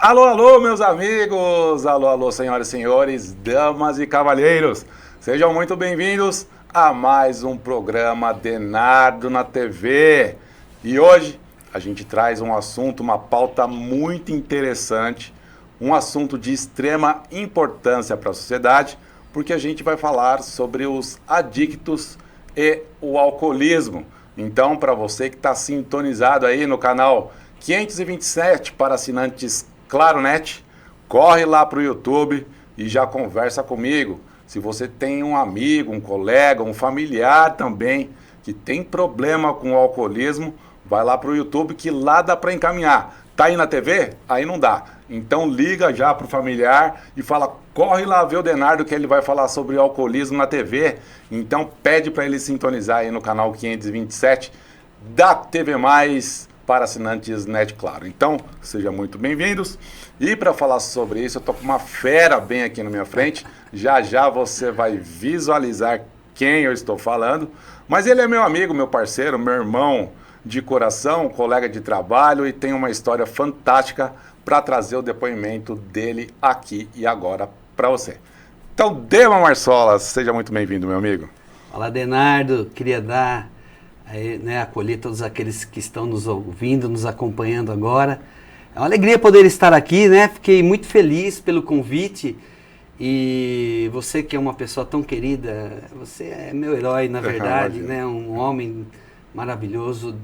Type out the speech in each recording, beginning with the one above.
Alô, alô, meus amigos! Alô, alô, senhoras e senhores, damas e cavalheiros! Sejam muito bem-vindos a mais um programa Denardo na TV. E hoje a gente traz um assunto, uma pauta muito interessante, um assunto de extrema importância para a sociedade, porque a gente vai falar sobre os adictos e o alcoolismo. Então, para você que está sintonizado aí no canal 527 para assinantes Claronet, corre lá para o YouTube e já conversa comigo. Se você tem um amigo, um colega, um familiar também que tem problema com o alcoolismo, vai lá para o YouTube que lá dá para encaminhar. Tá aí na TV? Aí não dá. Então liga já pro familiar e fala, corre lá ver o Denardo que ele vai falar sobre alcoolismo na TV. Então pede para ele sintonizar aí no canal 527 da TV Mais para assinantes Net Claro. Então, sejam muito bem-vindos. E para falar sobre isso, eu tô com uma fera bem aqui na minha frente. Já já você vai visualizar quem eu estou falando. Mas ele é meu amigo, meu parceiro, meu irmão de coração, colega de trabalho e tem uma história fantástica para trazer o depoimento dele aqui e agora para você. Então, Dema Marsola, seja muito bem-vindo, meu amigo. Fala, Denardo, queria dar, acolher todos aqueles que estão nos ouvindo, nos acompanhando agora. É uma alegria poder estar aqui, né? Fiquei muito feliz pelo convite e você que é uma pessoa tão querida, você é meu herói, na verdade, né? Um homem maravilhoso,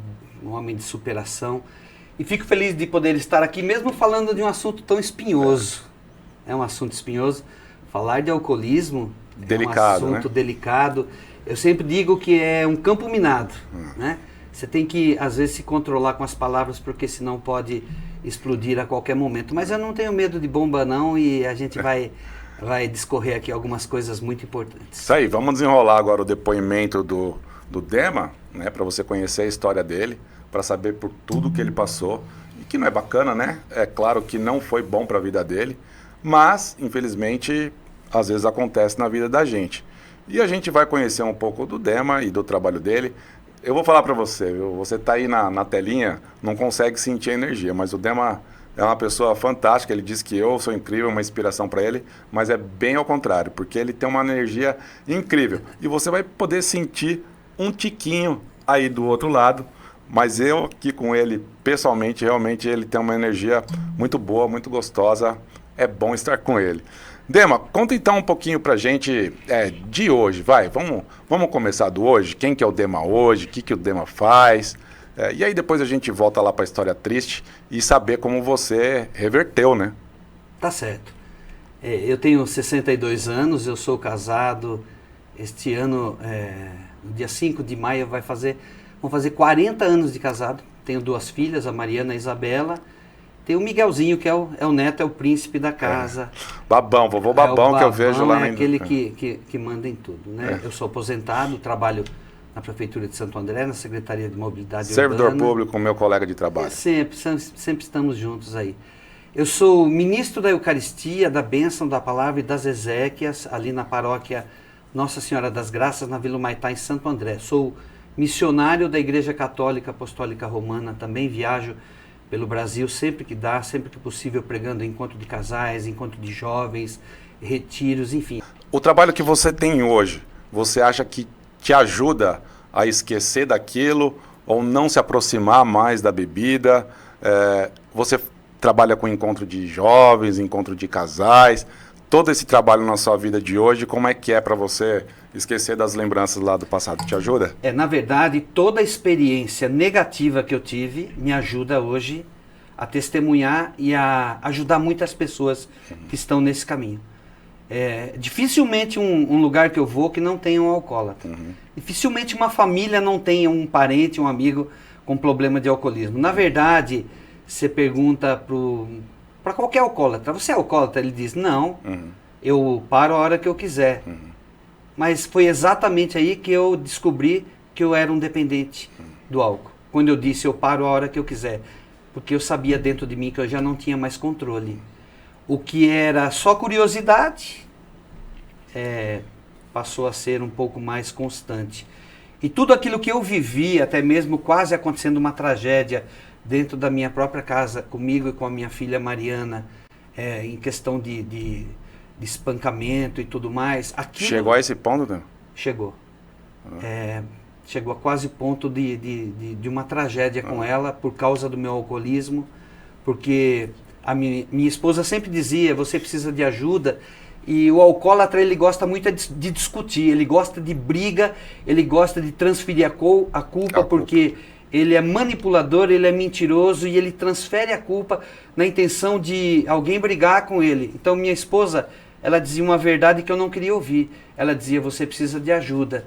um homem de superação. E fico feliz de poder estar aqui, mesmo falando de um assunto tão espinhoso. É um assunto espinhoso. Falar de alcoolismo delicado, é um assunto né? delicado. Eu sempre digo que é um campo minado, né? Você tem que, às vezes, se controlar com as palavras, porque senão pode explodir a qualquer momento. Mas eu não tenho medo de bomba, não, e a gente vai discorrer aqui algumas coisas muito importantes. Isso aí, vamos desenrolar agora o depoimento do Dema, né? Para você conhecer a história dele, para saber por tudo que ele passou, e que não é bacana, né? É claro que não foi bom para a vida dele, mas, infelizmente, às vezes acontece na vida da gente. E a gente vai conhecer um pouco do Dema e do trabalho dele. Eu vou falar para você, viu? Você está aí na telinha, não consegue sentir a energia, mas o Dema é uma pessoa fantástica. Ele diz que eu sou incrível, uma inspiração para ele, mas é bem ao contrário, porque ele tem uma energia incrível. E você vai poder sentir um tiquinho aí do outro lado, mas eu aqui com ele, pessoalmente, realmente ele tem uma energia muito boa, muito gostosa. É bom estar com ele. Dema, conta então um pouquinho pra gente de hoje, vai, vamos começar do hoje, quem que é o Dema hoje, o que o Dema faz, e aí depois a gente volta lá pra história triste e saber como você reverteu, né? Tá certo. Eu tenho 62 anos, eu sou casado, este ano, no dia 5 de maio, vão fazer 40 anos de casado, tenho 2 filhas, a Mariana e a Isabela. Tem o Miguelzinho, que é o neto, é o príncipe da casa. Babão, vovô babão, que eu vejo lá na... aquele que manda em tudo, né? Eu sou aposentado, trabalho na Prefeitura de Santo André, na Secretaria de Mobilidade Servidor Urbana. público, meu colega de trabalho. Sempre estamos juntos aí. Eu sou ministro da Eucaristia, da Bênção da Palavra e das Exéquias, ali na paróquia Nossa Senhora das Graças, na Vila Humaitá, em Santo André. Sou missionário da Igreja Católica Apostólica Romana, também viajo pelo Brasil, sempre que dá, sempre que possível, pregando encontro de casais, encontro de jovens, retiros, enfim. O trabalho que você tem hoje, você acha que te ajuda a esquecer daquilo ou não se aproximar mais da bebida? Você trabalha com encontro de jovens, encontro de casais, todo esse trabalho na sua vida de hoje, como é que é para você esquecer das lembranças lá do passado? Te ajuda? Na verdade, toda a experiência negativa que eu tive me ajuda hoje a testemunhar e a ajudar muitas pessoas que estão nesse caminho. Dificilmente um lugar que eu vou que não tenha um alcoólatra. Dificilmente uma família não tenha um parente, um amigo com problema de alcoolismo. Na verdade, você pergunta para qualquer alcoólatra, você é alcoólatra? Ele diz, não, eu paro a hora que eu quiser. Mas foi exatamente aí que eu descobri que eu era um dependente do álcool. Quando eu disse, eu paro a hora que eu quiser. Porque eu sabia dentro de mim que eu já não tinha mais controle. O que era só curiosidade, passou a ser um pouco mais constante. E tudo aquilo que eu vivi, até mesmo quase acontecendo uma tragédia dentro da minha própria casa, comigo e com a minha filha Mariana, em questão de espancamento e tudo mais. Chegou a esse ponto, né? Chegou. Chegou a quase ponto de uma tragédia com ela por causa do meu alcoolismo, porque a minha esposa sempre dizia, você precisa de ajuda, e o alcoólatra ele gosta muito de discutir, ele gosta de briga, ele gosta de transferir a culpa, porque ele é manipulador, ele é mentiroso e ele transfere a culpa na intenção de alguém brigar com ele. Então minha esposa, ela dizia uma verdade que eu não queria ouvir, ela dizia, você precisa de ajuda.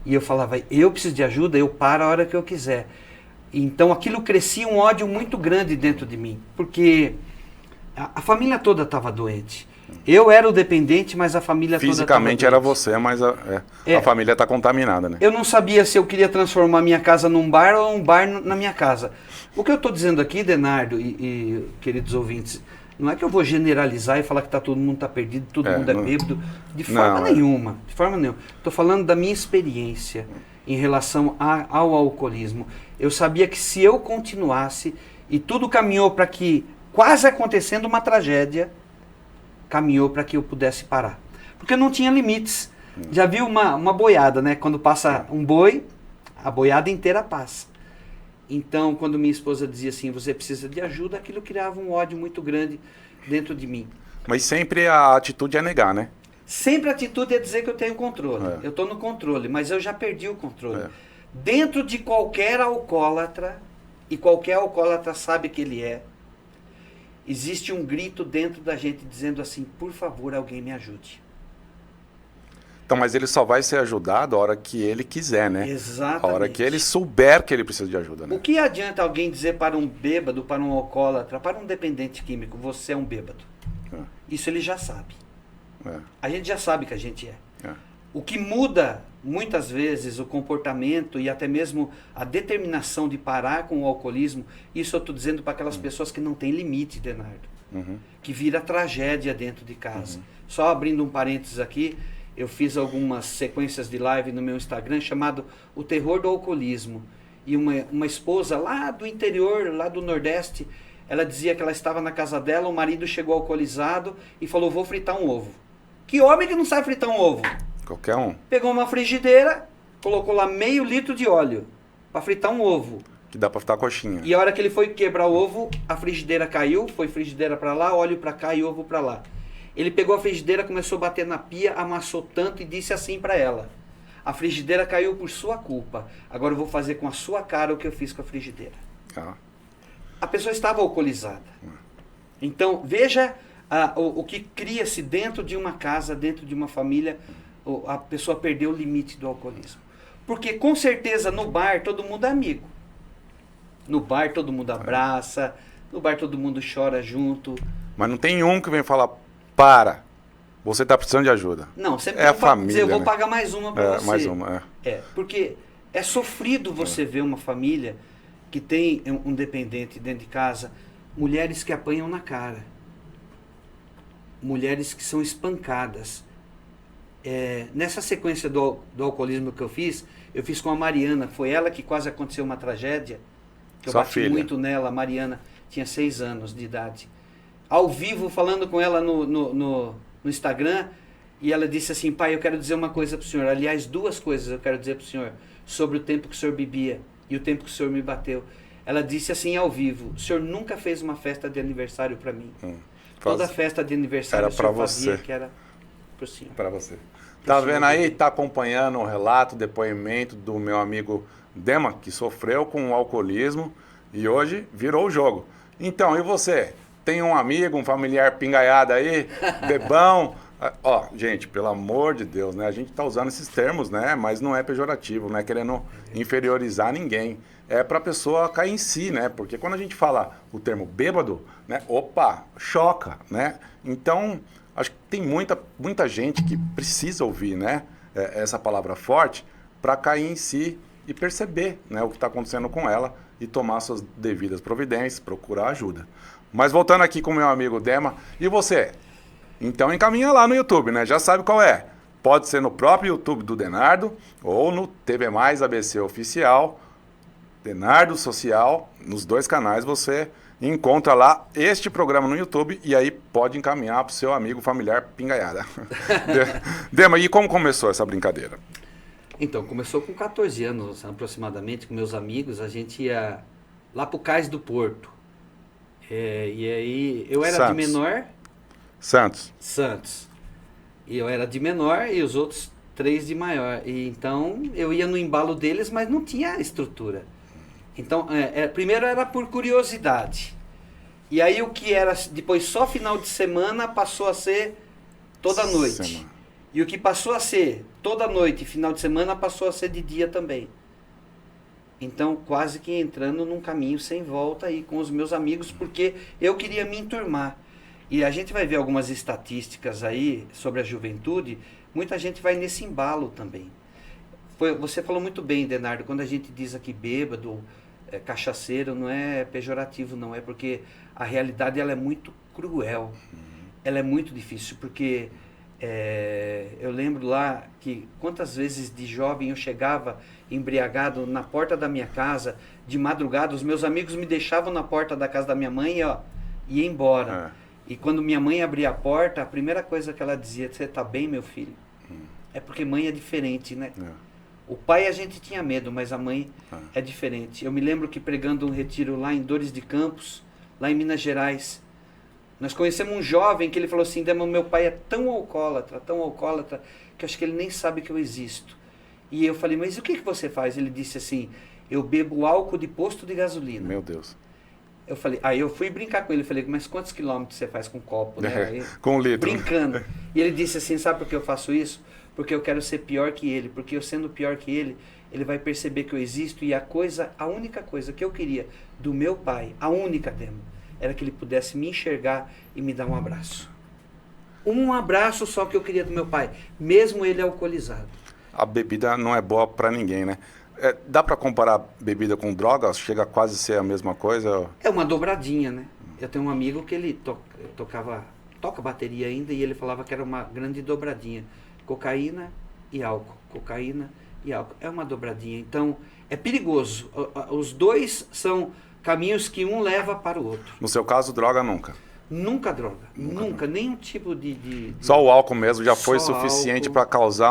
E eu falava, eu preciso de ajuda, eu paro a hora que eu quiser. Então aquilo crescia um ódio muito grande dentro de mim, porque a família toda estava doente. Eu era o dependente, mas a família toda estava doente. Fisicamente era você, mas a família está contaminada, né? Eu não sabia se eu queria transformar minha casa num bar ou um bar na minha casa. O que eu estou dizendo aqui, Denardo e queridos ouvintes, não é que eu vou generalizar e falar que todo mundo está perdido, todo mundo é bêbado, de forma nenhuma. De forma nenhuma. Estou falando da minha experiência em relação ao alcoolismo. Eu sabia que se eu continuasse, e tudo caminhou para que, quase acontecendo uma tragédia, caminhou para que eu pudesse parar. Porque não tinha limites. Já viu uma boiada, né? Quando passa um boi, a boiada inteira passa. Então, quando minha esposa dizia assim, você precisa de ajuda, aquilo criava um ódio muito grande dentro de mim. Mas sempre a atitude é negar, né? Sempre a atitude é dizer que eu tenho controle. Eu estou no controle, mas eu já perdi o controle. Dentro de qualquer alcoólatra, e qualquer alcoólatra sabe que ele existe um grito dentro da gente dizendo assim, por favor, alguém me ajude. Então, mas ele só vai ser ajudado a hora que ele quiser, né? Exatamente. A hora que ele souber que ele precisa de ajuda, né? O que adianta alguém dizer para um bêbado, para um alcoólatra, para um dependente químico, você é um bêbado? Isso ele já sabe. A gente já sabe que a gente é. O que muda, muitas vezes, o comportamento e até mesmo a determinação de parar com o alcoolismo, isso eu estou dizendo para aquelas pessoas que não têm limite, Denardo. Que vira tragédia dentro de casa. Só abrindo um parênteses aqui, eu fiz algumas sequências de live no meu Instagram chamado O Terror do Alcoolismo. E uma esposa lá do interior, lá do Nordeste, ela dizia que ela estava na casa dela, o marido chegou alcoolizado e falou, vou fritar um ovo. Que homem que não sabe fritar um ovo? Qualquer um. Pegou uma frigideira, colocou lá meio litro de óleo para fritar um ovo. Que dá para fritar coxinha. E a hora que ele foi quebrar o ovo, a frigideira caiu, foi frigideira para lá, óleo para cá e ovo para lá. Ele pegou a frigideira, começou a bater na pia, amassou tanto e disse assim para ela, a frigideira caiu por sua culpa, agora eu vou fazer com a sua cara o que eu fiz com a frigideira. A pessoa estava alcoolizada. Então, veja o que cria-se dentro de uma casa, dentro de uma família, a pessoa perdeu o limite do alcoolismo. Porque com certeza no bar todo mundo é amigo. No bar todo mundo abraça, no bar todo mundo chora junto. Mas não tem um que vem falar, para, você está precisando de ajuda. Não, sempre é a família, dizer, eu vou né? pagar mais uma para você. Mais uma, porque é sofrido você ver uma família que tem um dependente dentro de casa, mulheres que apanham na cara, mulheres que são espancadas. Nessa sequência do alcoolismo que eu fiz com a Mariana, foi ela que quase aconteceu uma tragédia, que eu Sua bati filha. muito nela. A Mariana tinha 6 anos de idade. Ao vivo, falando com ela no Instagram, e ela disse assim, pai, eu quero dizer uma coisa para o senhor, aliás, 2 coisas eu quero dizer para o senhor, sobre o tempo que o senhor bebia e o tempo que o senhor me bateu. Ela disse assim ao vivo, o senhor nunca fez uma festa de aniversário para mim. Toda festa de aniversário era o senhor pra fazia você. que era para o senhor. Para você. Tá vendo aí? Tá acompanhando o relato, o depoimento do meu amigo Dema, que sofreu com o alcoolismo e hoje virou o jogo. Então, e você? Tem um amigo, um familiar pingaiado aí, bebão? Ó, gente, pelo amor de Deus, né? A gente tá usando esses termos, né? Mas não é pejorativo, não é querendo inferiorizar ninguém. É pra pessoa cair em si, né? Porque quando a gente fala o termo bêbado, né? Opa, choca, né? Então, acho que tem muita gente que precisa ouvir, né? Essa palavra forte para cair em si e perceber, né? O que está acontecendo com ela e tomar suas devidas providências, procurar ajuda. Mas voltando aqui com o meu amigo Dema, e você? Então encaminha lá no YouTube, né? Já sabe qual é. Pode ser no próprio YouTube do Denardo ou no TV Mais ABC Oficial, Denardo Social. Nos 2 canais você encontra lá este programa no YouTube e aí pode encaminhar para o seu amigo familiar pingaiada. Dema, e como começou essa brincadeira? Então, começou com 14 anos aproximadamente, com meus amigos. A gente ia lá para o Cais do Porto. E aí, eu era Santos. de menor. Santos. E eu era de menor e os outros 3 de maior. E então, eu ia no embalo deles, mas não tinha estrutura. Então, primeiro era por curiosidade. E aí, o que era depois só final de semana passou a ser toda noite. E o que passou a ser toda noite e final de semana passou a ser de dia também. Então, quase que entrando num caminho sem volta aí com os meus amigos, porque eu queria me enturmar. E a gente vai ver algumas estatísticas aí sobre a juventude, muita gente vai nesse embalo também. Você falou muito bem, Denardo, quando a gente diz aqui bêbado, cachaceiro, não é pejorativo, não, é porque a realidade ela é muito cruel. Ela é muito difícil, porque eu lembro lá que quantas vezes de jovem eu chegava embriagado na porta da minha casa, de madrugada, os meus amigos me deixavam na porta da casa da minha mãe e ia embora. E quando minha mãe abria a porta, a primeira coisa que ela dizia: você tá bem, meu filho? É porque mãe é diferente, né? O pai a gente tinha medo, mas a mãe é diferente. Eu me lembro que pregando um retiro lá em Dores de Campos, lá em Minas Gerais, nós conhecemos um jovem que ele falou assim: Dema, meu pai é tão alcoólatra, que eu acho que ele nem sabe que eu existo. E eu falei: mas o que você faz? Ele disse assim: eu bebo álcool de posto de gasolina. Meu Deus. Eu falei, aí eu fui brincar com ele, falei: mas quantos quilômetros você faz com copo, né? Aí, com litro. Brincando. E ele disse assim: sabe por que eu faço isso? Porque eu quero ser pior que ele, porque eu sendo pior que ele vai perceber que eu existo, e a única coisa que eu queria do meu pai, a única, Dema, era que ele pudesse me enxergar e me dar um abraço. Um abraço só que eu queria do meu pai, mesmo ele alcoolizado. A bebida não é boa para ninguém, né? Dá para comparar bebida com droga? Chega a quase ser a mesma coisa? É uma dobradinha, né? Eu tenho um amigo que ele toca bateria ainda, e ele falava que era uma grande dobradinha. Cocaína e álcool. Cocaína e álcool. É uma dobradinha. Então, é perigoso. Os dois são caminhos que um leva para o outro. No seu caso, droga nunca? Nunca droga. Nunca. Nenhum tipo de... Só o álcool mesmo já foi suficiente para causar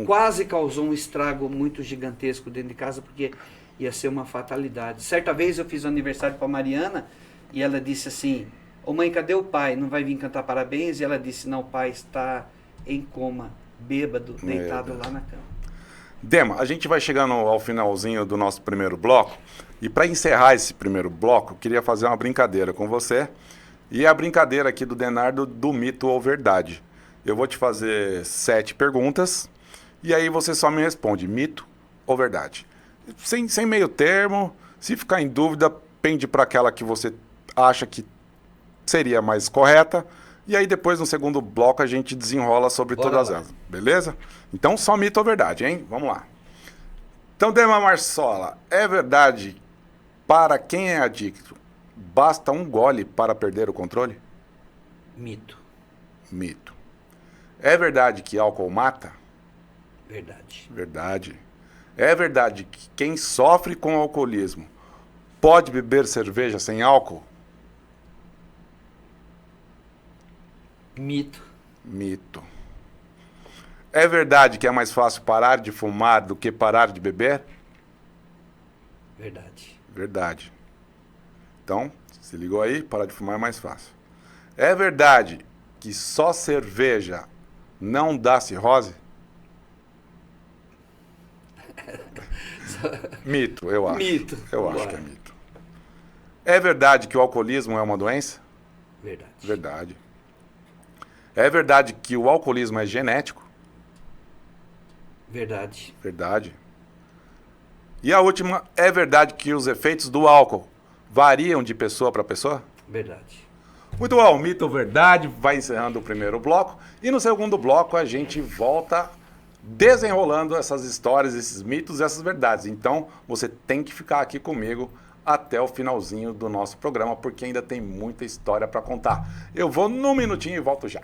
Quase causou um estrago muito gigantesco dentro de casa, porque ia ser uma fatalidade. Certa vez eu fiz um aniversário para Mariana e ela disse assim: ô mãe, cadê o pai? Não vai vir cantar parabéns? E ela disse: não, o pai está em coma, bêbado, deitado lá na cama. Dema, a gente vai chegando ao finalzinho do nosso primeiro bloco, e para encerrar esse primeiro bloco, eu queria fazer uma brincadeira com você, e é a brincadeira aqui do Denardo do mito ou verdade. Eu vou te fazer 7 perguntas, e aí você só me responde mito ou verdade. Sem meio termo, se ficar em dúvida, pende para aquela que você acha que seria mais correta. E aí depois, no segundo bloco, a gente desenrola sobre todas elas. Beleza? Então, só mito ou verdade, hein? Vamos lá. Então, Dema Marsola, é verdade, para quem é adicto, basta um gole para perder o controle? Mito. Mito. É verdade que álcool mata? Verdade. Verdade. É verdade que quem sofre com alcoolismo pode beber cerveja sem álcool? Mito. Mito. É verdade que é mais fácil parar de fumar do que parar de beber? Verdade. Verdade. Então, se ligou aí, parar de fumar é mais fácil. É verdade que só cerveja não dá cirrose? Mito, eu acho. Mito. Eu acho que é mito. É verdade que o alcoolismo é uma doença? Verdade. Verdade. É verdade que o alcoolismo é genético? Verdade. Verdade. E a última, é verdade que os efeitos do álcool variam de pessoa para pessoa? Verdade. Muito bom, mito ou verdade, vai encerrando o primeiro bloco. E no segundo bloco a gente volta desenrolando essas histórias, esses mitos, essas verdades. Então você tem que ficar aqui comigo até o finalzinho do nosso programa, porque ainda tem muita história para contar. Eu vou num minutinho e volto já.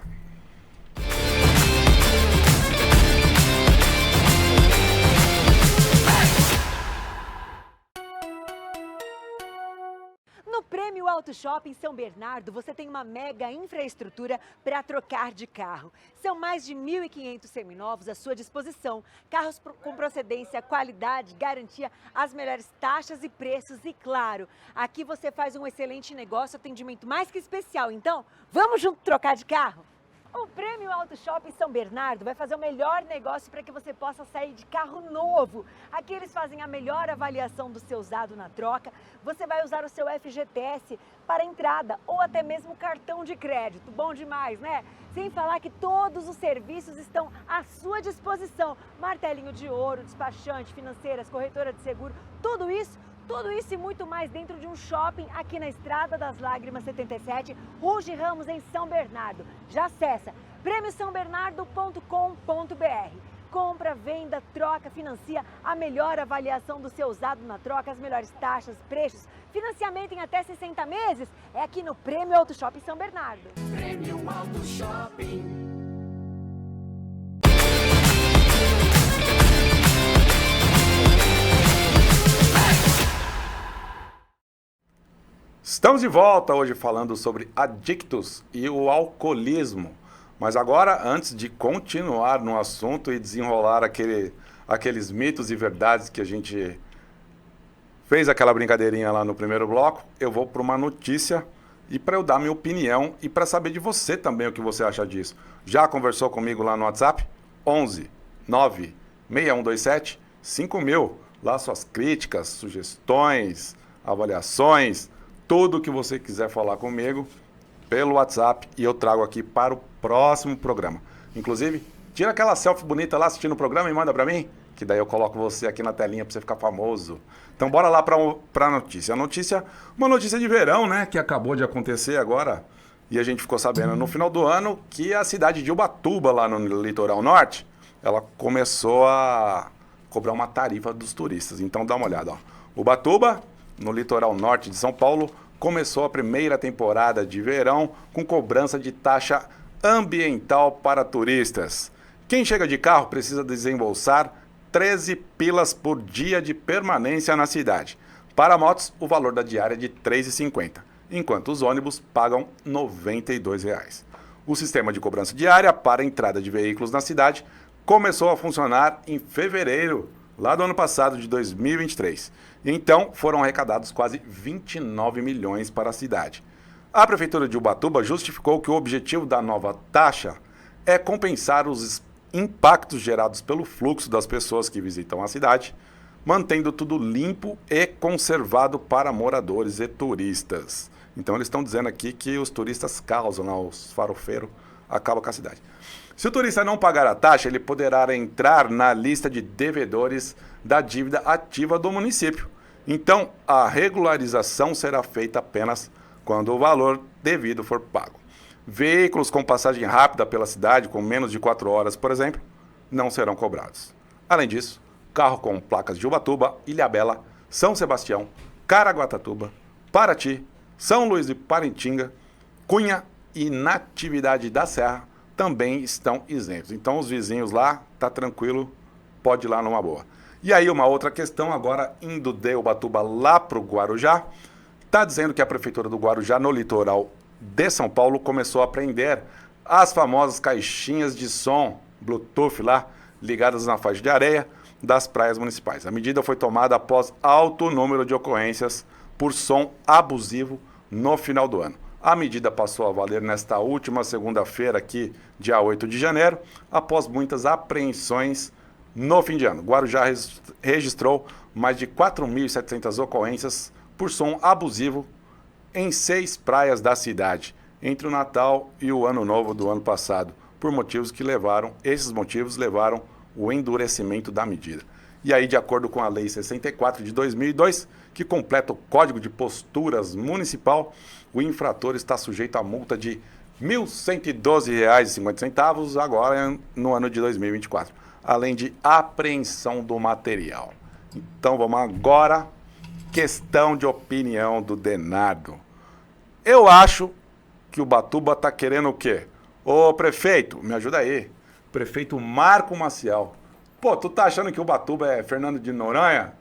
Prêmio Auto Shopping São Bernardo, você tem uma mega infraestrutura para trocar de carro. São mais de 1.500 seminovos à sua disposição. Carros com procedência, qualidade, garantia, as melhores taxas e preços. E claro, aqui você faz um excelente negócio, atendimento mais que especial. Então, vamos junto trocar de carro? O Prêmio Auto Shopping São Bernardo vai fazer o melhor negócio para que você possa sair de carro novo. Aqui eles fazem a melhor avaliação do seu usado na troca. Você vai usar o seu FGTS para entrada ou até mesmo cartão de crédito. Bom demais, né? Sem falar que todos os serviços estão à sua disposição. Martelinho de ouro, despachante, financeiras, corretora de seguro, tudo isso e muito mais dentro de um shopping aqui na Estrada das Lágrimas 77, Ruge Ramos, em São Bernardo. Já acessa prêmiosaobernardo.com.br. Compra, venda, troca, financia, a melhor avaliação do seu usado na troca, as melhores taxas, preços, financiamento em até 60 meses, é aqui no Prêmio Auto Shopping São Bernardo. Prêmio Auto Shopping. Estamos de volta hoje falando sobre adictos e o alcoolismo. Mas agora, antes de continuar no assunto e desenrolar aqueles mitos e verdades que a gente fez aquela brincadeirinha lá no primeiro bloco, eu vou para uma notícia e para eu dar minha opinião e para saber de você também o que você acha disso. Já conversou comigo lá no WhatsApp? 11 9 6127 5000. Lá suas críticas, sugestões, avaliações, tudo que você quiser falar comigo pelo WhatsApp e eu trago aqui para o próximo programa. Inclusive, tira aquela selfie bonita lá assistindo o programa e manda para mim, que daí eu coloco você aqui na telinha para você ficar famoso. Então bora lá para a notícia. Uma notícia de verão, né, que acabou de acontecer agora e a gente ficou sabendo no final do ano que a cidade de Ubatuba, lá no litoral norte, ela começou a cobrar uma tarifa dos turistas. Então dá uma olhada, ó. Ubatuba, no litoral norte de São Paulo, começou a primeira temporada de verão com cobrança de taxa ambiental para turistas. Quem chega de carro precisa desembolsar 13 pilas por dia de permanência na cidade. Para motos, o valor da diária é de R$ 3,50, enquanto os ônibus pagam R$ 92. O sistema de cobrança diária para a entrada de veículos na cidade começou a funcionar em fevereiro lá do ano passado, de 2023. Então, foram arrecadados quase 29 milhões para a cidade. A Prefeitura de Ubatuba justificou que o objetivo da nova taxa é compensar os impactos gerados pelo fluxo das pessoas que visitam a cidade, mantendo tudo limpo e conservado para moradores e turistas. Então, eles estão dizendo aqui que os turistas causam, né, os farofeiros acabam com a cidade. Se o turista não pagar a taxa, ele poderá entrar na lista de devedores da dívida ativa do município. Então, a regularização será feita apenas quando o valor devido for pago. Veículos com passagem rápida pela cidade, com menos de 4 horas, por exemplo, não serão cobrados. Além disso, carro com placas de Ubatuba, Ilhabela, São Sebastião, Caraguatatuba, Paraty, São Luís de Paraitinga, Cunha e Natividade da Serra também estão isentos. Então, os vizinhos lá, tá tranquilo, pode ir lá numa boa. E aí, uma outra questão, agora indo de Ubatuba lá para o Guarujá, está dizendo que a Prefeitura do Guarujá, no litoral de São Paulo, começou a prender as famosas caixinhas de som Bluetooth lá, ligadas na faixa de areia das praias municipais. A medida foi tomada após alto número de ocorrências por som abusivo no final do ano. A medida passou a valer nesta última segunda-feira, aqui, dia 8 de janeiro, após muitas apreensões no fim de ano. Guarujá registrou mais de 4.700 ocorrências por som abusivo em 6 praias da cidade, entre o Natal e o Ano Novo do ano passado, esses motivos levaram o endurecimento da medida. E aí, de acordo com a Lei 64 de 2002, que completa o Código de Posturas Municipal, o infrator está sujeito a multa de R$ 1.112,50 agora no ano de 2024, além de apreensão do material. Então vamos agora, questão de opinião do Denardo. Eu acho que o Ubatuba está querendo o quê? Ô prefeito, me ajuda aí. Prefeito Marco Maciel. Pô, tu tá achando que o Ubatuba é Fernando de Noronha?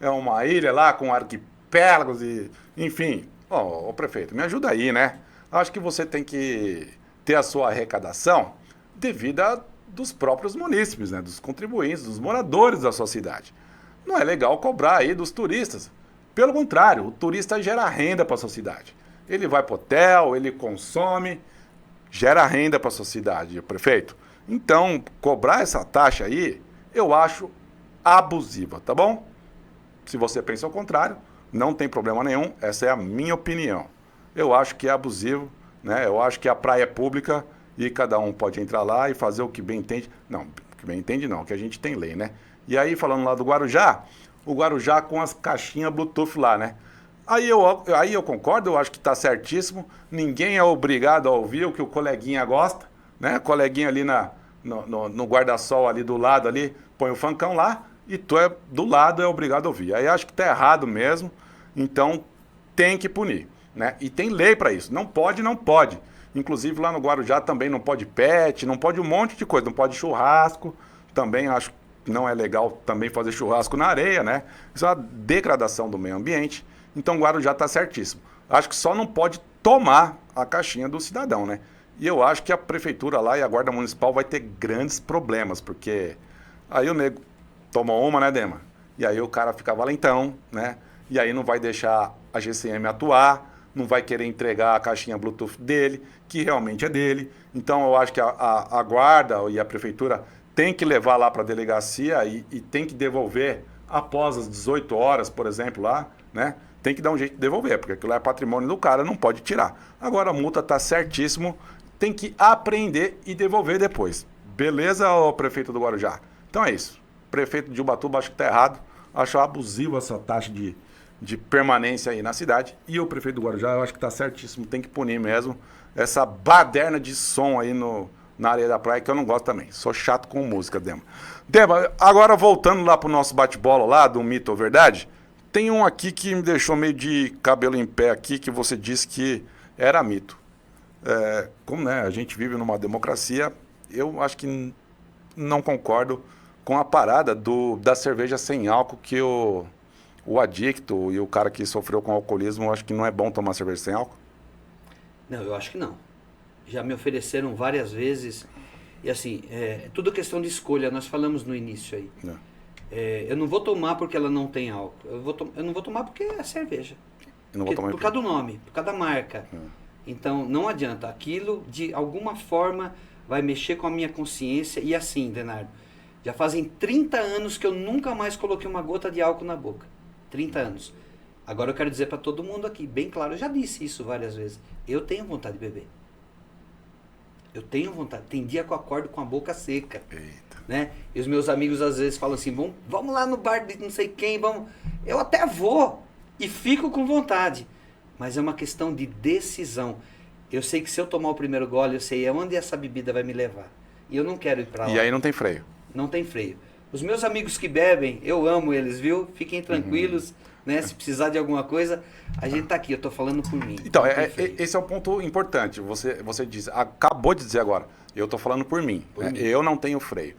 É uma ilha lá com arquipélagos e... Enfim, Ô, prefeito, me ajuda aí, né? Acho que você tem que ter a sua arrecadação devida dos próprios munícipes, né? Dos contribuintes, dos moradores da sua cidade. Não é legal cobrar aí dos turistas. Pelo contrário, o turista gera renda para a sua cidade. Ele vai para o hotel, ele consome, gera renda para a sua cidade, prefeito. Então, cobrar essa taxa aí, eu acho abusiva, tá bom? Se você pensa ao contrário, não tem problema nenhum, essa é a minha opinião. Eu acho que é abusivo, né? Eu acho que a praia é pública e cada um pode entrar lá e fazer o que bem entende. Não, o que bem entende não, que a gente tem lei, né? E aí, falando lá do Guarujá, o Guarujá com as caixinhas Bluetooth lá, né? Aí eu concordo, eu acho que está certíssimo. Ninguém é obrigado a ouvir o que o coleguinha gosta, né? O coleguinha ali no guarda-sol ali do lado ali, põe o funkão lá e tu do lado é obrigado a ouvir. Aí acho que está errado mesmo, então tem que punir, né? E tem lei para isso. Não pode, não pode. Inclusive lá no Guarujá também não pode pet, não pode um monte de coisa, não pode churrasco. Também acho que não é legal também fazer churrasco na areia, né? Isso é uma degradação do meio ambiente. Então o Guarujá está certíssimo. Acho que só não pode tomar a caixinha do cidadão, né? E eu acho que a prefeitura lá e a guarda municipal vai ter grandes problemas, porque aí o nego tomou uma, né, Dema? E aí o cara fica valentão, né? E aí não vai deixar a GCM atuar, não vai querer entregar a caixinha Bluetooth dele, que realmente é dele. Então eu acho que a guarda e a prefeitura tem que levar lá para a delegacia e tem que devolver após as 18 horas, por exemplo, lá, né? Tem que dar um jeito de devolver, porque aquilo é patrimônio do cara, não pode tirar. Agora a multa está certíssimo, tem que apreender e devolver depois. Beleza, ô prefeito do Guarujá? Então é isso. Prefeito de Ubatuba, acho que está errado. Acho abusivo essa taxa de permanência aí na cidade. E o prefeito do Guarujá, eu acho que está certíssimo, tem que punir mesmo essa baderna de som aí na areia da praia, que eu não gosto também. Sou chato com música, Dema. Dema, agora voltando lá pro nosso bate-bola lá, do mito ou verdade, tem um aqui que me deixou meio de cabelo em pé aqui, que você disse que era mito. Como né, a gente vive numa democracia, eu acho que não concordo com a parada da cerveja sem álcool, que o adicto e o cara que sofreu com alcoolismo, eu acho que não é bom tomar cerveja sem álcool. Não, eu acho que não. Já me ofereceram várias vezes. E assim, tudo questão de escolha, nós falamos no início aí. Eu não vou tomar porque ela não tem álcool. Eu não vou tomar porque é cerveja. Eu não vou tomar por causa do nome, por causa da marca. Então, não adianta. Aquilo, de alguma forma, vai mexer com a minha consciência. E assim, Denardo, já fazem 30 anos que eu nunca mais coloquei uma gota de álcool na boca. 30 anos. Agora eu quero dizer para todo mundo aqui, bem claro, eu já disse isso várias vezes. Eu tenho vontade de beber. Eu tenho vontade. Tem dia que eu acordo com a boca seca. Eita. Né? E os meus amigos às vezes falam assim, vamos lá no bar de não sei quem, vamos. Eu até vou e fico com vontade. Mas é uma questão de decisão. Eu sei que se eu tomar o primeiro gole, eu sei aonde essa bebida vai me levar. E eu não quero ir para lá. E aí não tem freio. Não tem freio. Os meus amigos que bebem, eu amo eles, viu? Fiquem tranquilos, né? Se precisar de alguma coisa, a gente tá aqui, eu tô falando por mim. Então, esse é o ponto importante. Você disse, acabou de dizer agora, eu tô falando por mim. Eu não tenho freio.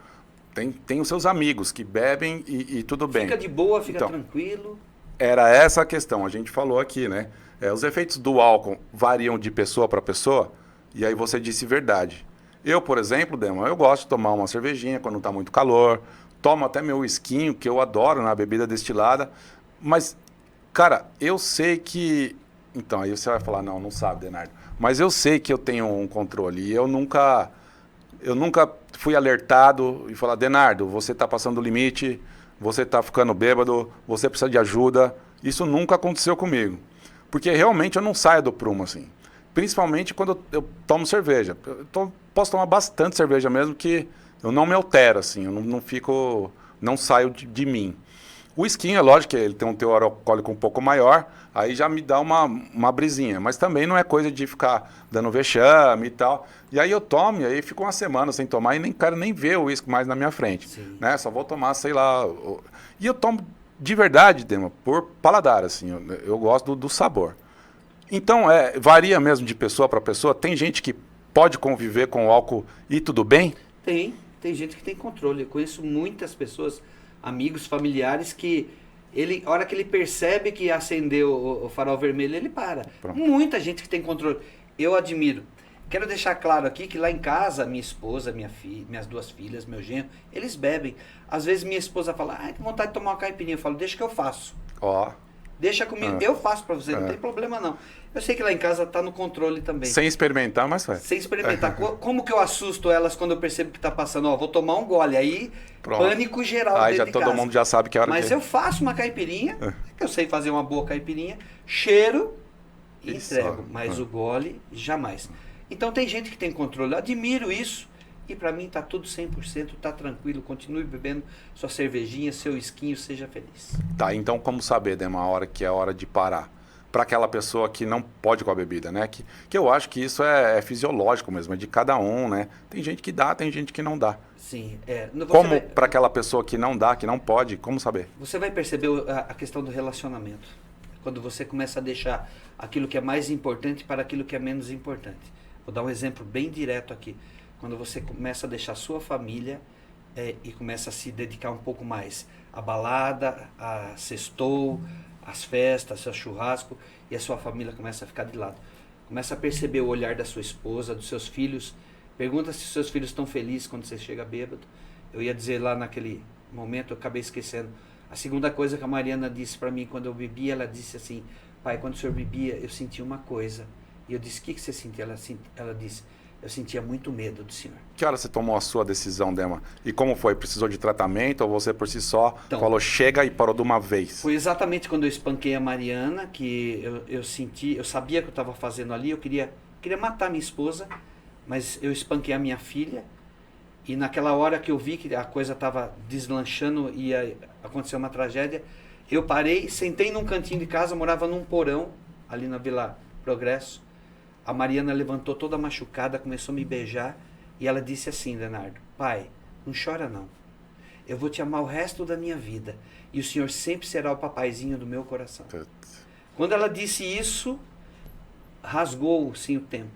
Tem os seus amigos que bebem e tudo bem. Fica de boa, fica então, tranquilo. Era essa a questão, a gente falou aqui, né? Os efeitos do álcool variam de pessoa para pessoa, e aí você disse verdade. Eu, por exemplo, Dema, eu gosto de tomar uma cervejinha quando tá muito calor, tomo até meu whiskinho, que eu adoro na bebida destilada, mas, cara, eu sei que... Então, aí você vai falar, não sabe, Denardo, mas eu sei que eu tenho um controle, e eu nunca fui alertado e falar, Denardo, você está passando o limite, você está ficando bêbado, você precisa de ajuda. Isso nunca aconteceu comigo. Porque realmente eu não saio do prumo, assim. Principalmente quando eu tomo cerveja. Posso tomar bastante cerveja mesmo, que eu não me altero, assim, eu não saio de mim. O whisky, é lógico que ele tem um teor alcoólico um pouco maior, aí já me dá uma brisinha. Mas também não é coisa de ficar dando vexame e tal. E aí eu tomo, e aí fico uma semana sem tomar e nem quero nem ver o uísque mais na minha frente. Né? Só vou tomar, sei lá... E eu tomo de verdade, Dema, por paladar, assim. Eu gosto do sabor. Então, varia mesmo de pessoa para pessoa. Tem gente que pode conviver com o álcool e tudo bem? Tem gente que tem controle. Eu conheço muitas pessoas... amigos, familiares que A hora que ele percebe que acendeu o farol vermelho, ele para. Pronto. Muita gente que tem controle. Eu admiro. Quero deixar claro aqui que lá em casa, minha esposa, minhas 2 filhas, meu genro, eles bebem. Às vezes minha esposa fala, que vontade de tomar uma caipirinha. Eu falo, deixa que eu faço. Ó, Deixa comigo, eu faço pra você, não tem problema não. Eu sei que lá em casa tá no controle também. sem experimentar, mas faz. Sem experimentar. Como que eu assusto elas quando eu percebo que tá passando? Ó, vou tomar um gole. Aí, Pronto. pânico geral Aí já dentro de todo casa. mundo já sabe que é hora Mas que... eu faço uma caipirinha, que eu sei fazer uma boa caipirinha, cheiro e Isso. entrego. Mas o gole, jamais. Então tem gente que tem controle. Eu admiro isso. E pra mim tá tudo 100%, tá tranquilo. Continue bebendo sua cervejinha, seu esquinho, seja feliz. Tá, então como saber, Dema, a hora que é hora de parar? Para aquela pessoa que não pode com a bebida, né? Que eu acho que isso é fisiológico mesmo, é de cada um, né? Tem gente que dá, tem gente que não dá. Sim. Como para aquela pessoa que não dá, que não pode, como saber? Você vai perceber a questão do relacionamento. Quando você começa a deixar aquilo que é mais importante para aquilo que é menos importante. Vou dar um exemplo bem direto aqui. Quando você começa a deixar a sua família e começa a se dedicar um pouco mais à balada, a sextou, às festas, ao churrasco, e a sua família começa a ficar de lado. Começa a perceber o olhar da sua esposa, dos seus filhos. Pergunta se seus filhos estão felizes quando você chega bêbado. Eu ia dizer lá naquele momento, eu acabei esquecendo. A segunda coisa que a Mariana disse para mim quando eu bebia, ela disse assim, pai, quando o senhor bebia, eu sentia uma coisa. E eu disse, o que você sentia? Ela disse, eu sentia muito medo do senhor. Que hora você tomou a sua decisão, Dema? E como foi? Precisou de tratamento ou você por si só falou chega e parou de uma vez? Foi exatamente quando eu espanquei a Mariana que eu senti, eu sabia que eu estava fazendo ali, eu queria matar minha esposa, mas eu espanquei a minha filha e naquela hora que eu vi que a coisa estava deslanchando e ia acontecer uma tragédia, eu parei, sentei num cantinho de casa, morava num porão ali na Vila Progresso. A Mariana levantou toda machucada, começou a me beijar e ela disse assim, Leonardo, pai, não chora não. Eu vou te amar o resto da minha vida e o senhor sempre será o papaizinho do meu coração. Quando ela disse isso, rasgou-se o tempo.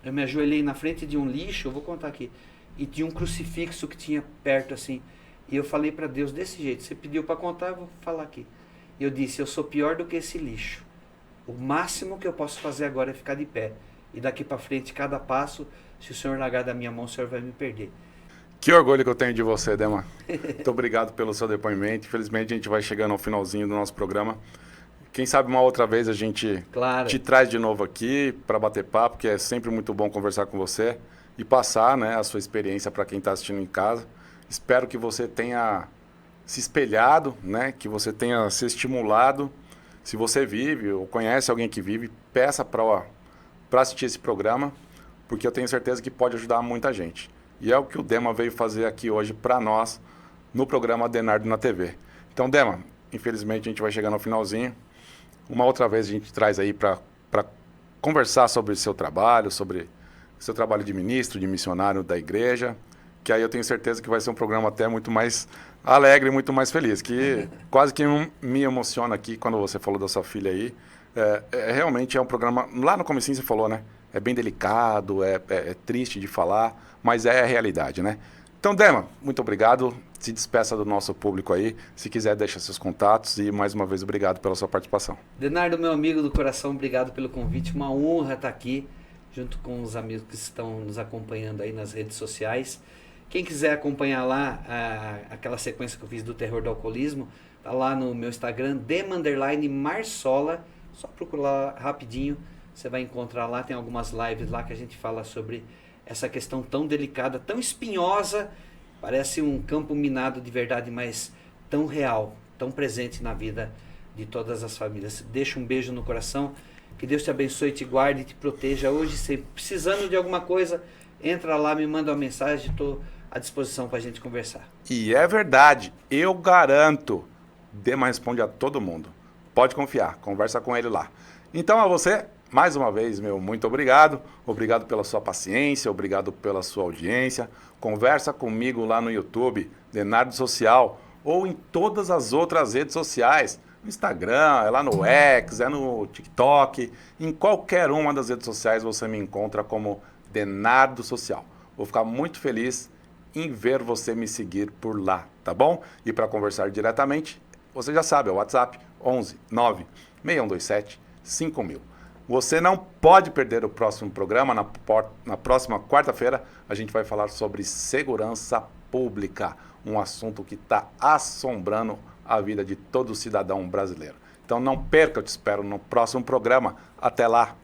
Eu me ajoelhei na frente de um lixo, eu vou contar aqui, e tinha um crucifixo que tinha perto assim. E eu falei para Deus desse jeito, você pediu para contar, eu vou falar aqui. E eu disse, eu sou pior do que esse lixo. O máximo que eu posso fazer agora é ficar de pé. E daqui para frente, cada passo, se o senhor largar da minha mão, o senhor vai me perder. Que orgulho que eu tenho de você, Dema. Muito obrigado pelo seu depoimento. Infelizmente, a gente vai chegando ao finalzinho do nosso programa. Quem sabe uma outra vez a gente te traz de novo aqui para bater papo, que é sempre muito bom conversar com você e passar, né, a sua experiência para quem está assistindo em casa. Espero que você tenha se espelhado, né, que você tenha se estimulado. Se você vive ou conhece alguém que vive, peça para assistir esse programa, porque eu tenho certeza que pode ajudar muita gente. E é o que o Dema veio fazer aqui hoje para nós no programa Denardo na TV. Então, Dema, infelizmente a gente vai chegando ao finalzinho. Uma outra vez a gente traz aí para conversar sobre o seu trabalho, sobre o seu trabalho de ministro, de missionário da igreja, que aí eu tenho certeza que vai ser um programa até muito mais alegre, muito mais feliz, que quase que me emociona aqui quando você falou da sua filha aí. Realmente é um programa, lá no comecinho você falou, né? É bem delicado, é triste de falar, mas é a realidade, né? Então, Dema, muito obrigado. Se despeça do nosso público aí. Se quiser, deixa seus contatos e, mais uma vez, obrigado pela sua participação. Denardo, meu amigo do coração, obrigado pelo convite. Uma honra estar aqui, junto com os amigos que estão nos acompanhando aí nas redes sociais. Quem quiser acompanhar lá aquela sequência que eu fiz do terror do alcoolismo, tá lá no meu Instagram, Dema_Marsola. Só procurar rapidinho, você vai encontrar lá. Tem algumas lives lá que a gente fala sobre essa questão tão delicada, tão espinhosa, parece um campo minado de verdade, mas tão real, tão presente na vida de todas as famílias. Deixa um beijo no coração, que Deus te abençoe, te guarde, te proteja. Hoje, se precisando de alguma coisa, entra lá, me manda uma mensagem, estou à disposição para a gente conversar. E é verdade, eu garanto, Dema responde a todo mundo. Pode confiar, conversa com ele lá. Então a você, mais uma vez, meu muito obrigado. Obrigado pela sua paciência, obrigado pela sua audiência. Conversa comigo lá no YouTube, Denardo Social, ou em todas as outras redes sociais. No Instagram, é lá no X, é no TikTok. Em qualquer uma das redes sociais você me encontra como Denardo Social. Vou ficar muito feliz em ver você me seguir por lá, tá bom? E para conversar diretamente, você já sabe, é o WhatsApp 11 9 6127 5000. Você não pode perder o próximo programa. Na próxima quarta-feira, a gente vai falar sobre segurança pública, um assunto que está assombrando a vida de todo cidadão brasileiro. Então não perca, eu te espero no próximo programa. Até lá!